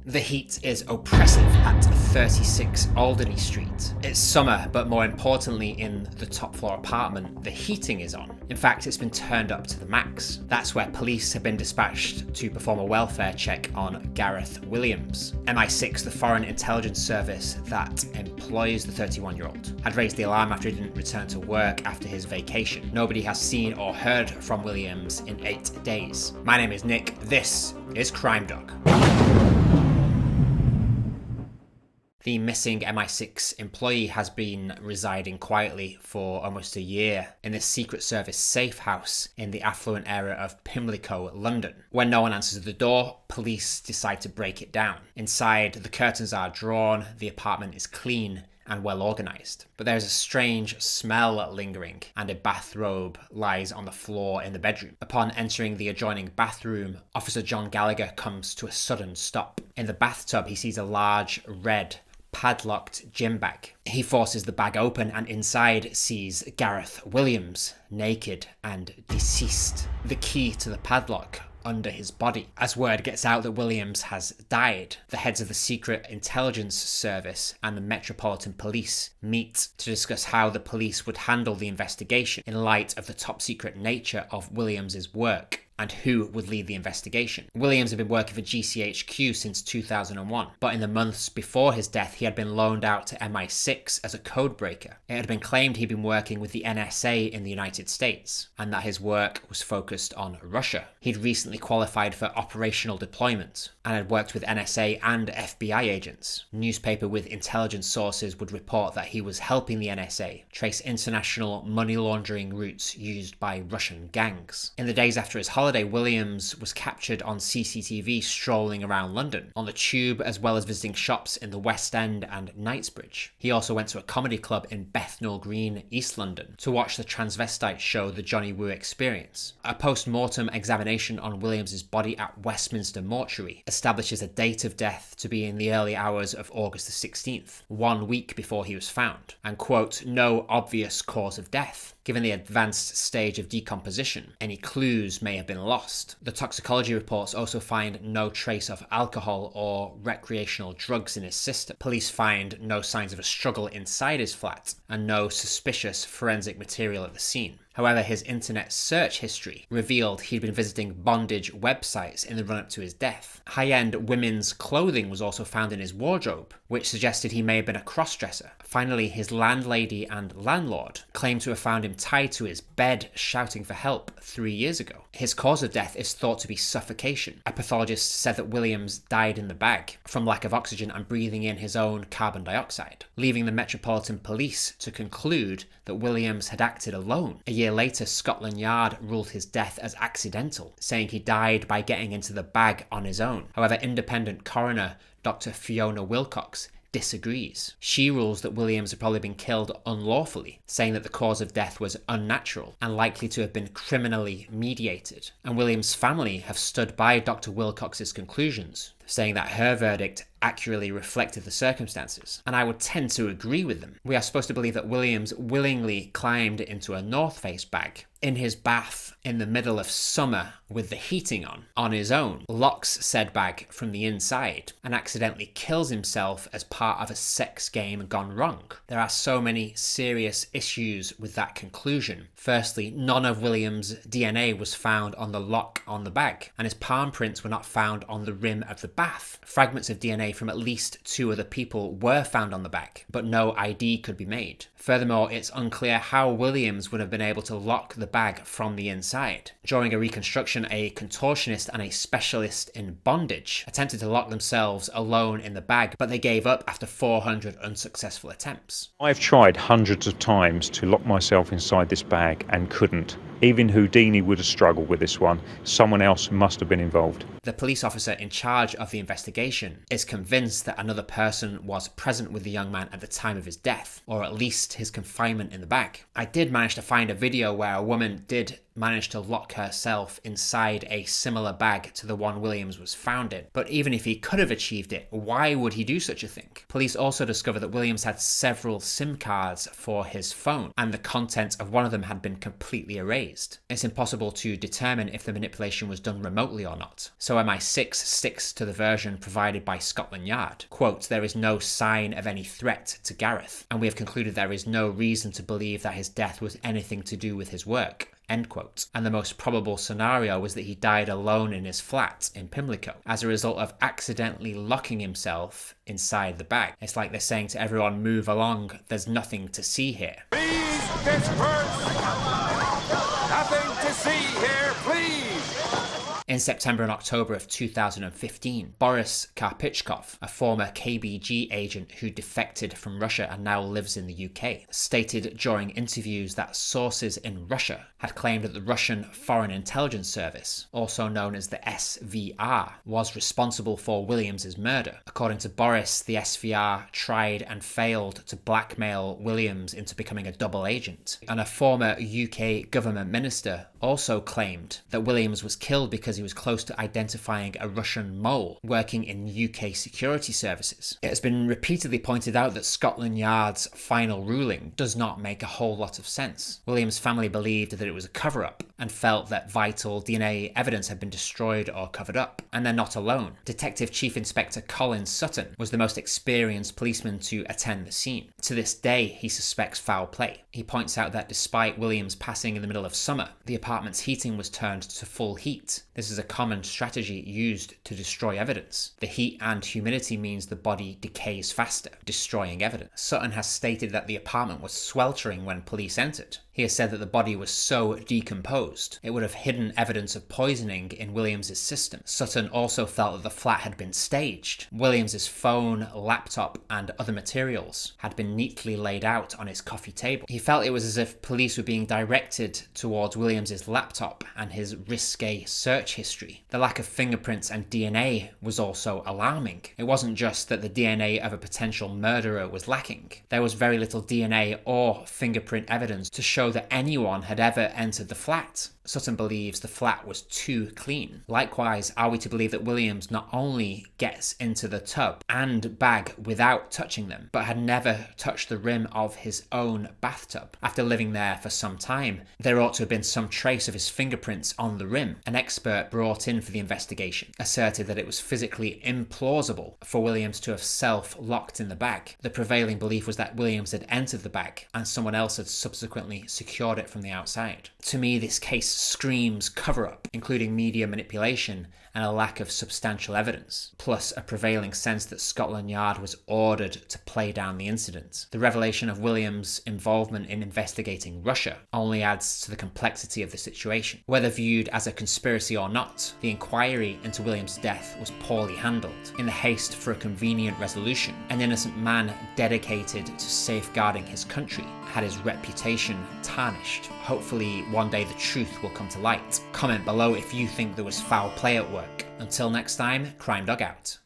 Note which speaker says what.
Speaker 1: The heat is oppressive at 36 Alderney Street. It's summer, but more importantly, in the top floor apartment, the heating is on. In fact, it's been turned up to the max. That's where police have been dispatched to perform a welfare check on Gareth Williams. MI6, the foreign intelligence service that employs the 31-year-old, had raised the alarm after he didn't return to work after his vacation. Nobody has seen or heard from Williams in 8 days. My name is Nick. This is Crime Dog. The missing MI6 employee has been residing quietly for almost a year in this Secret Service safe house in the affluent area of Pimlico, London. When no one answers the door, police decide to break it down. Inside, the curtains are drawn, the apartment is clean and well organised. But there is a strange smell lingering, and a bathrobe lies on the floor in the bedroom. Upon entering the adjoining bathroom, Officer John Gallagher comes to a sudden stop. In the bathtub, he sees a large red padlocked gym bag. He forces the bag open and inside sees Gareth Williams, naked and deceased. The key to the padlock under his body. As word gets out that Williams has died, the heads of the Secret Intelligence Service and the Metropolitan Police meet to discuss how the police would handle the investigation in light of the top secret nature of Williams's work and who would lead the investigation. Williams had been working for GCHQ since 2001, but in the months before his death, he had been loaned out to MI6 as a codebreaker. It had been claimed he'd been working with the NSA in the United States, and that his work was focused on Russia. He'd recently qualified for operational deployment, and had worked with NSA and FBI agents. Newspaper with intelligence sources would report that he was helping the NSA trace international money laundering routes used by Russian gangs. In the days after his holiday, Williams was captured on CCTV strolling around London, on the tube, as well as visiting shops in the West End and Knightsbridge. He also went to a comedy club in Bethnal Green, East London, to watch the transvestite show The Johnny Woo Experience. A post-mortem examination on Williams's body at Westminster Mortuary establishes a date of death to be in the early hours of August the 16th, 1 week before he was found, and quote, no obvious cause of death. Given the advanced stage of decomposition, any clues may have been lost. The toxicology reports also find no trace of alcohol or recreational drugs in his system. Police find no signs of a struggle inside his flat and no suspicious forensic material at the scene. However, his internet search history revealed he'd been visiting bondage websites in the run-up to his death. High-end women's clothing was also found in his wardrobe, which suggested he may have been a cross-dresser. Finally, his landlady and landlord claimed to have found him tied to his bed shouting for help 3 years ago. His cause of death is thought to be suffocation. A pathologist said that Williams died in the bag from lack of oxygen and breathing in his own carbon dioxide, leaving the Metropolitan Police to conclude that Williams had acted alone. A year later, Scotland Yard ruled his death as accidental, saying he died by getting into the bag on his own. However, independent coroner Dr. Fiona Wilcox disagrees. She rules that Williams had probably been killed unlawfully, saying that the cause of death was unnatural and likely to have been criminally mediated. And Williams' family have stood by Dr. Wilcox's conclusions, saying that her verdict accurately reflected the circumstances, and I would tend to agree with them. We are supposed to believe that Williams willingly climbed into a North Face bag in his bath in the middle of summer with the heating on his own, locks said bag from the inside, and accidentally kills himself as part of a sex game gone wrong. There are so many serious issues with that conclusion. Firstly, none of Williams' DNA was found on the lock on the bag, and his palm prints were not found on the rim of the bath. Fragments of DNA from at least 2 other people were found on the bag, but no ID could be made. Furthermore, it's unclear how Williams would have been able to lock the bag from the inside. During a reconstruction, a contortionist and a specialist in bondage attempted to lock themselves alone in the bag, but they gave up after 400 unsuccessful attempts.
Speaker 2: I've tried hundreds of times to lock myself inside this bag and couldn't. Even Houdini would have struggled with this one. Someone else must have been involved.
Speaker 1: The police officer in charge of the investigation is convinced that another person was present with the young man at the time of his death, or at least his confinement in the bag. I did manage to find a video where a woman did managed to lock herself inside a similar bag to the one Williams was found in. But even if he could have achieved it, why would he do such a thing? Police also discovered that Williams had several SIM cards for his phone, and the content of one of them had been completely erased. It's impossible to determine if the manipulation was done remotely or not. So MI6 sticks to the version provided by Scotland Yard. Quote, "There is no sign of any threat to Gareth, and we have concluded there is no reason to believe that his death was anything to do with his work." End quote. And the most probable scenario was that he died alone in his flat in Pimlico as a result of accidentally locking himself inside the bag. It's like they're saying to everyone, move along, there's nothing to see here.
Speaker 3: Please disperse! Nothing to see here, please!
Speaker 1: In September and October of 2015, Boris Karpichkov, a former KBG agent who defected from Russia and now lives in the UK, stated during interviews that sources in Russia had claimed that the Russian Foreign Intelligence Service, also known as the SVR, was responsible for Williams's murder. According to Boris, the SVR tried and failed to blackmail Williams into becoming a double agent. And a former UK government minister also claimed that Williams was killed because he was close to identifying a Russian mole working in UK security services. It has been repeatedly pointed out that Scotland Yard's final ruling does not make a whole lot of sense. Williams' family believed that it was a cover-up and felt that vital DNA evidence had been destroyed or covered up. And they're not alone. Detective Chief Inspector Colin Sutton was the most experienced policeman to attend the scene. To this day, he suspects foul play. He points out that despite Williams passing in the middle of summer, the apartment's heating was turned to full heat. This is a common strategy used to destroy evidence. The heat and humidity means the body decays faster, destroying evidence. Sutton has stated that the apartment was sweltering when police entered. He has said that the body was so decomposed, it would have hidden evidence of poisoning in Williams's system. Sutton also felt that the flat had been staged. Williams's phone, laptop, and other materials had been neatly laid out on his coffee table. He felt it was as if police were being directed towards Williams's laptop and his risque search history. The lack of fingerprints and DNA was also alarming. It wasn't just that the DNA of a potential murderer was lacking. There was very little DNA or fingerprint evidence to show that anyone had ever entered the flat. Sutton believes the flat was too clean. Likewise, are we to believe that Williams not only gets into the tub and bag without touching them, but had never touched the rim of his own bathtub? After living there for some time, there ought to have been some trace of his fingerprints on the rim. An expert brought in for the investigation asserted that it was physically implausible for Williams to have self-locked in the bag. The prevailing belief was that Williams had entered the bag and someone else had subsequently secured it from the outside. To me, this case screams cover-up, including media manipulation and a lack of substantial evidence, plus a prevailing sense that Scotland Yard was ordered to play down the incident. The revelation of Williams' involvement in investigating Russia only adds to the complexity of the situation. Whether viewed as a conspiracy or not, the inquiry into Williams' death was poorly handled. In the haste for a convenient resolution, an innocent man dedicated to safeguarding his country had his reputation tarnished. Hopefully, one day the truth will come to light. Comment below if you think there was foul play at work. Until next time, Crime Dog out.